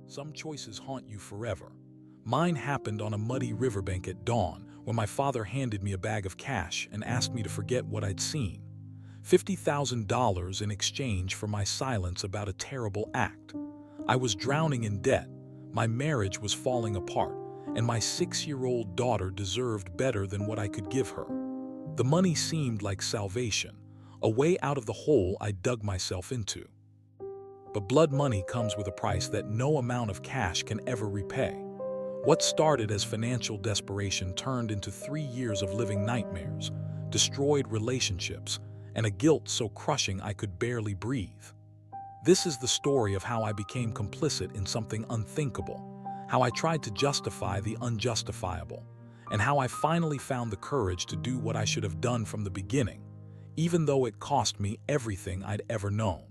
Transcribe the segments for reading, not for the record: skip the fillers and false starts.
Some choices haunt you forever. Mine happened on a muddy riverbank at dawn when my father handed me a bag of cash and asked me to forget what I'd seen. $50,000 in exchange for my silence about a terrible act. I was drowning in debt, my marriage was falling apart, and my 6-year-old daughter deserved better than what I could give her. The money seemed like salvation, a way out of the hole I dug myself into. But blood money comes with a price that no amount of cash can ever repay. What started as financial desperation turned into 3 years of living nightmares, destroyed relationships, and a guilt so crushing I could barely breathe. This is the story of how I became complicit in something unthinkable, how I tried to justify the unjustifiable, and how I finally found the courage to do what I should have done from the beginning, even though it cost me everything I'd ever known.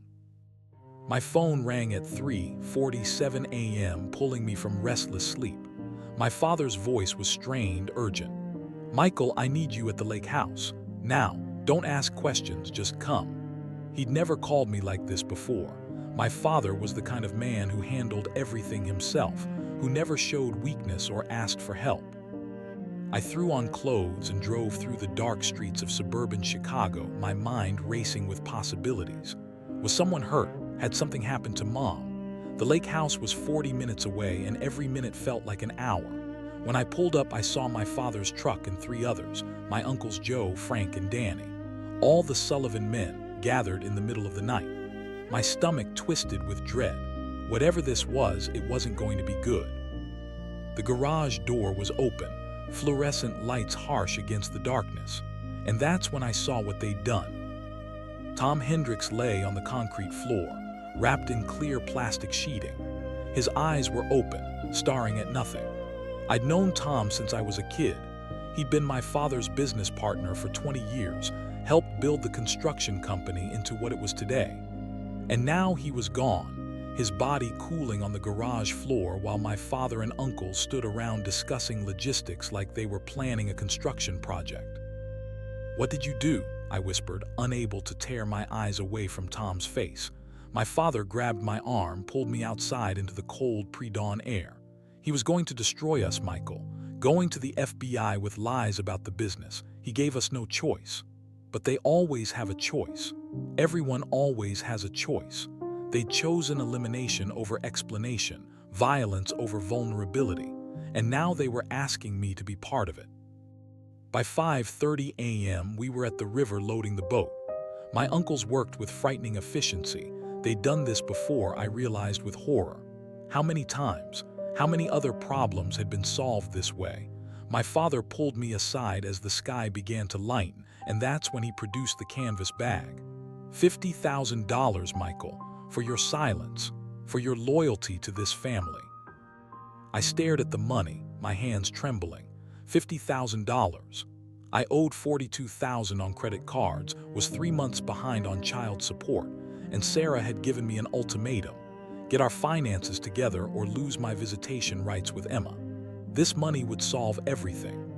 My phone rang at 3:47 a.m., pulling me from restless sleep. My father's voice was strained, urgent. "Michael, I need you at the lake house. Now, don't ask questions, just come." He'd never called me like this before. My father was the kind of man who handled everything himself, who never showed weakness or asked for help. I threw on clothes and drove through the dark streets of suburban Chicago, my mind racing with possibilities. Was someone hurt? Had something happened to Mom? The lake house was 40 minutes away, and every minute felt like an hour. When I pulled up, I saw my father's truck and 3 others, my uncles Joe, Frank, and Danny. All the Sullivan men gathered in the middle of the night. My stomach twisted with dread. Whatever this was, it wasn't going to be good. The garage door was open, fluorescent lights harsh against the darkness. And that's when I saw what they'd done. Tom Hendricks lay on the concrete floor, wrapped in clear plastic sheeting. His eyes were open, staring at nothing. I'd known Tom since I was a kid. He'd been my father's business partner for 20 years, helped build the construction company into what it was today. And now he was gone, his body cooling on the garage floor while my father and uncle stood around discussing logistics like they were planning a construction project. "What did you do?" I whispered, unable to tear my eyes away from Tom's face. My father grabbed my arm, pulled me outside into the cold pre-dawn air. "He was going to destroy us, Michael, going to the FBI with lies about the business. He gave us no choice." But they always have a choice. Everyone always has a choice. They'd chosen elimination over explanation, violence over vulnerability, and now they were asking me to be part of it. By 5:30 a.m., we were at the river loading the boat. My uncles worked with frightening efficiency. They'd done this before, I realized with horror. How many times? How many other problems had been solved this way? My father pulled me aside as the sky began to lighten, and that's when he produced the canvas bag. $50,000, Michael, for your silence, for your loyalty to this family. I stared at the money, my hands trembling. $50,000. I owed $42,000 on credit cards, was 3 months behind on child support, and Sarah had given me an ultimatum: get our finances together or lose my visitation rights with Emma. This money would solve everything.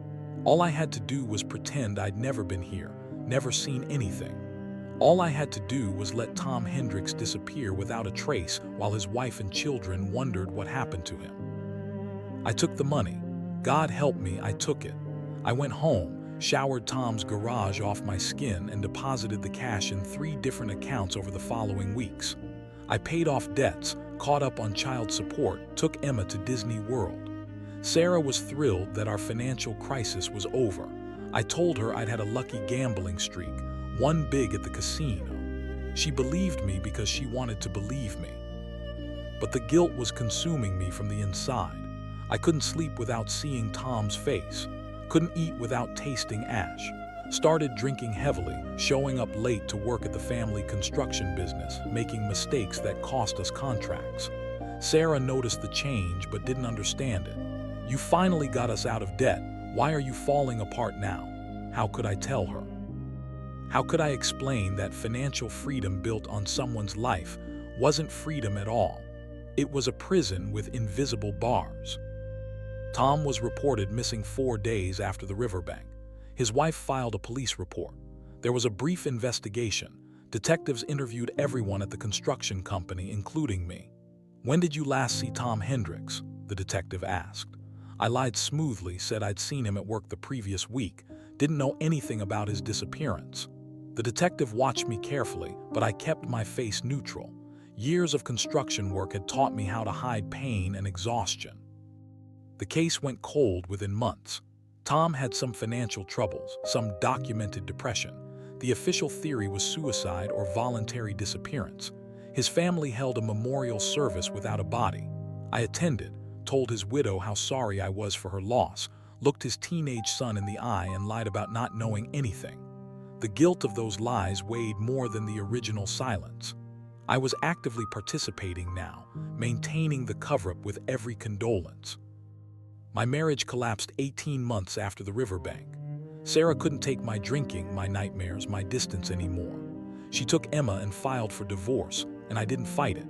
All I had to do was pretend I'd never been here, never seen anything. All I had to do was let Tom Hendricks disappear without a trace while his wife and children wondered what happened to him. I took the money. God help me, I took it. I went home, showered Tom's garage off my skin, and deposited the cash in 3 different accounts over the following weeks. I paid off debts, caught up on child support, took Emma to Disney World. Sarah was thrilled that our financial crisis was over. I told her I'd had a lucky gambling streak, won big at the casino. She believed me because she wanted to believe me. But the guilt was consuming me from the inside. I couldn't sleep without seeing Tom's face, couldn't eat without tasting ash, started drinking heavily, showing up late to work at the family construction business, making mistakes that cost us contracts. Sarah noticed the change but didn't understand it. "You finally got us out of debt. Why are you falling apart now?" How could I tell her? How could I explain that financial freedom built on someone's life wasn't freedom at all? It was a prison with invisible bars. Tom was reported missing 4 days after the riverbank. His wife filed a police report. There was a brief investigation. Detectives interviewed everyone at the construction company, including me. "When did you last see Tom Hendricks?" the detective asked. I lied smoothly, said I'd seen him at work the previous week, didn't know anything about his disappearance. The detective watched me carefully, but I kept my face neutral. Years of construction work had taught me how to hide pain and exhaustion. The case went cold within months. Tom had some financial troubles, some documented depression. The official theory was suicide or voluntary disappearance. His family held a memorial service without a body. I attended, told his widow how sorry I was for her loss, looked his teenage son in the eye and lied about not knowing anything. The guilt of those lies weighed more than the original silence. I was actively participating now, maintaining the cover-up with every condolence. My marriage collapsed 18 months after the Riverbank. Sarah couldn't take my drinking, my nightmares, my distance anymore. She took Emma and filed for divorce, and I didn't fight it.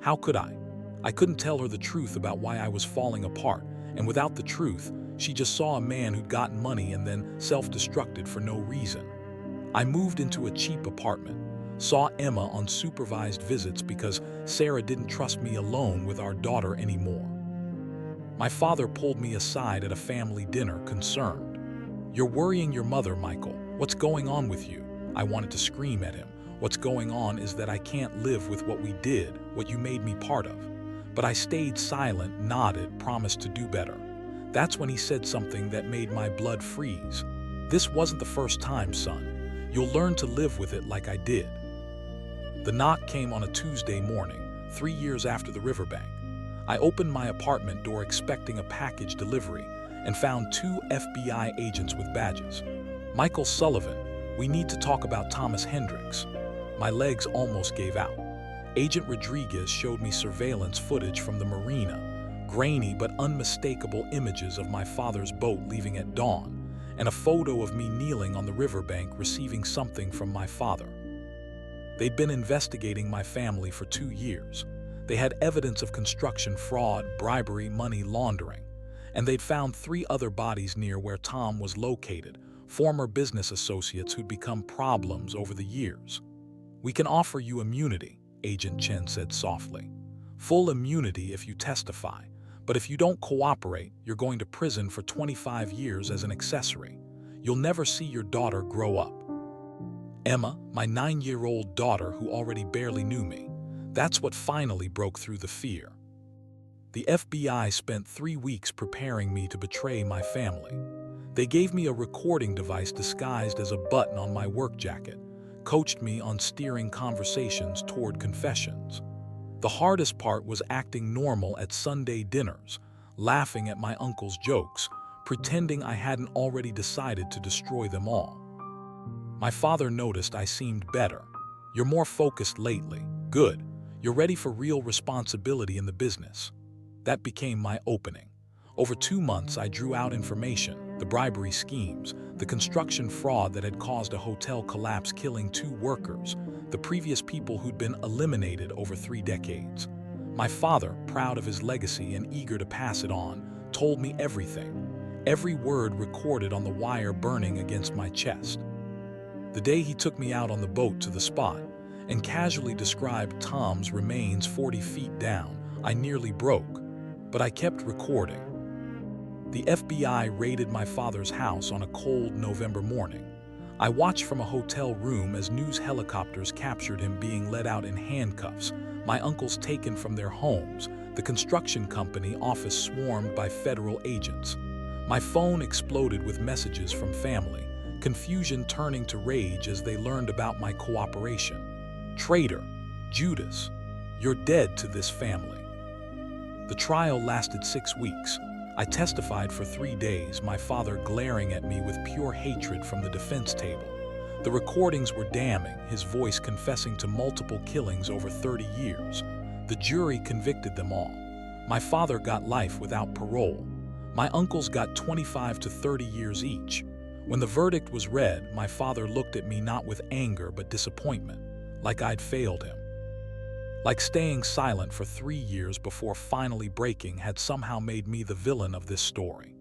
How could I? I couldn't tell her the truth about why I was falling apart, and without the truth, she just saw a man who'd gotten money and then self-destructed for no reason. I moved into a cheap apartment, saw Emma on supervised visits because Sarah didn't trust me alone with our daughter anymore. My father pulled me aside at a family dinner, concerned. "You're worrying your mother, Michael. What's going on with you?" I wanted to scream at him. "What's going on is that I can't live with what we did, what you made me part of." But I stayed silent, nodded, promised to do better. That's when he said something that made my blood freeze. "This wasn't the first time, son. You'll learn to live with it like I did." The knock came on a Tuesday morning, 3 years after the Riverbank. I opened my apartment door expecting a package delivery and found 2 FBI agents with badges. "Michael Sullivan, we need to talk about Thomas Hendricks." My legs almost gave out. Agent Rodriguez showed me surveillance footage from the marina, grainy but unmistakable images of my father's boat leaving at dawn, and a photo of me kneeling on the riverbank receiving something from my father. They'd been investigating my family for 2 years. They had evidence of construction fraud, bribery, money laundering, and they'd found 3 other bodies near where Tom was located, former business associates who'd become problems over the years. "We can offer you immunity," Agent Chen said softly. "Full immunity if you testify, but if you don't cooperate, you're going to prison for 25 years as an accessory. You'll never see your daughter grow up." Emma, my 9-year-old daughter who already barely knew me, that's what finally broke through the fear. The FBI spent 3 weeks preparing me to betray my family. They gave me a recording device disguised as a button on my work jacket, coached me on steering conversations toward confessions. The hardest part was acting normal at Sunday dinners, laughing at my uncle's jokes, pretending I hadn't already decided to destroy them all. My father noticed I seemed better. "You're more focused lately. Good. You're ready for real responsibility in the business." That became my opening. Over 2 months, I drew out information, the bribery schemes, the construction fraud that had caused a hotel collapse killing 2 workers, the previous people who'd been eliminated over 3 decades. My father, proud of his legacy and eager to pass it on, told me everything. Every word recorded on the wire burning against my chest. The day he took me out on the boat to the spot and casually described Tom's remains 40 feet down, I nearly broke, but I kept recording. The FBI raided my father's house on a cold November morning. I watched from a hotel room as news helicopters captured him being led out in handcuffs, my uncles taken from their homes, the construction company office swarmed by federal agents. My phone exploded with messages from family, confusion turning to rage as they learned about my cooperation. "Traitor, Judas, you're dead to this family." The trial lasted 6 weeks. I testified for 3 days, my father glaring at me with pure hatred from the defense table. The recordings were damning, his voice confessing to multiple killings over 30 years. The jury convicted them all. My father got life without parole. My uncles got 25 to 30 years each. When the verdict was read, my father looked at me not with anger but disappointment, like I'd failed him. Like staying silent for 3 years before finally breaking had somehow made me the villain of this story.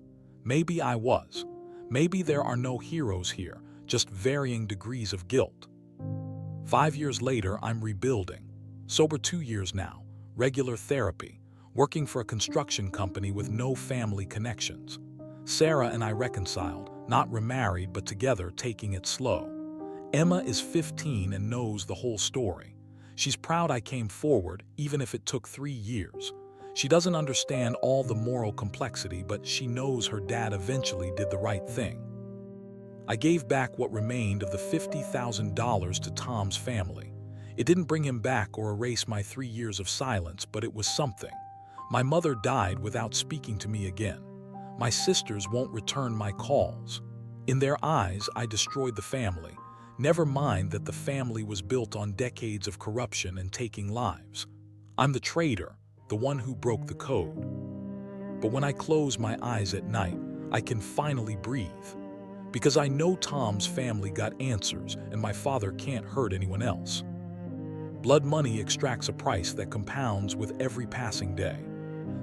Maybe I was. Maybe there are no heroes here, just varying degrees of guilt. 5 years later, I'm rebuilding. Sober 2 years now, regular therapy, working for a construction company with no family connections. Sarah and I reconciled, not remarried but together, taking it slow. Emma is 15 and knows the whole story. She's proud I came forward, even if it took 3 years. She doesn't understand all the moral complexity, but she knows her dad eventually did the right thing. I gave back what remained of the $50,000 to Tom's family. It didn't bring him back or erase my 3 years of silence, but it was something. My mother died without speaking to me again. My sisters won't return my calls. In their eyes, I destroyed the family. Never mind that the family was built on decades of corruption and taking lives. I'm the traitor, the one who broke the code. But when I close my eyes at night, I can finally breathe. Because I know Tom's family got answers and my father can't hurt anyone else. Blood money extracts a price that compounds with every passing day.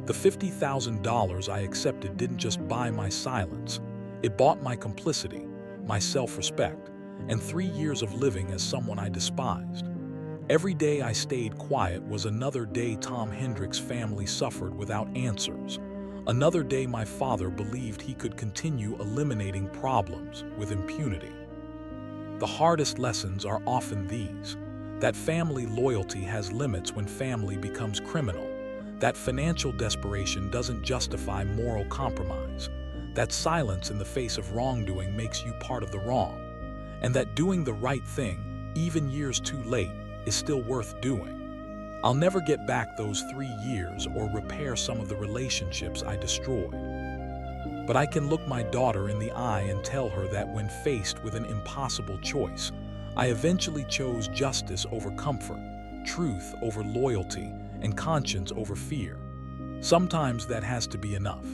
The $50,000 I accepted didn't just buy my silence. It bought my complicity, my self-respect, and 3 years of living as someone I despised. Every day I stayed quiet was another day Tom Hendrick's family suffered without answers. Another day my father believed he could continue eliminating problems with impunity. The hardest lessons are often these: that family loyalty has limits when family becomes criminal, that financial desperation doesn't justify moral compromise, that silence in the face of wrongdoing makes you part of the wrong, and that doing the right thing, even years too late, is still worth doing. I'll never get back those 3 years or repair some of the relationships I destroyed. But I can look my daughter in the eye and tell her that when faced with an impossible choice, I eventually chose justice over comfort, truth over loyalty, and conscience over fear. Sometimes that has to be enough.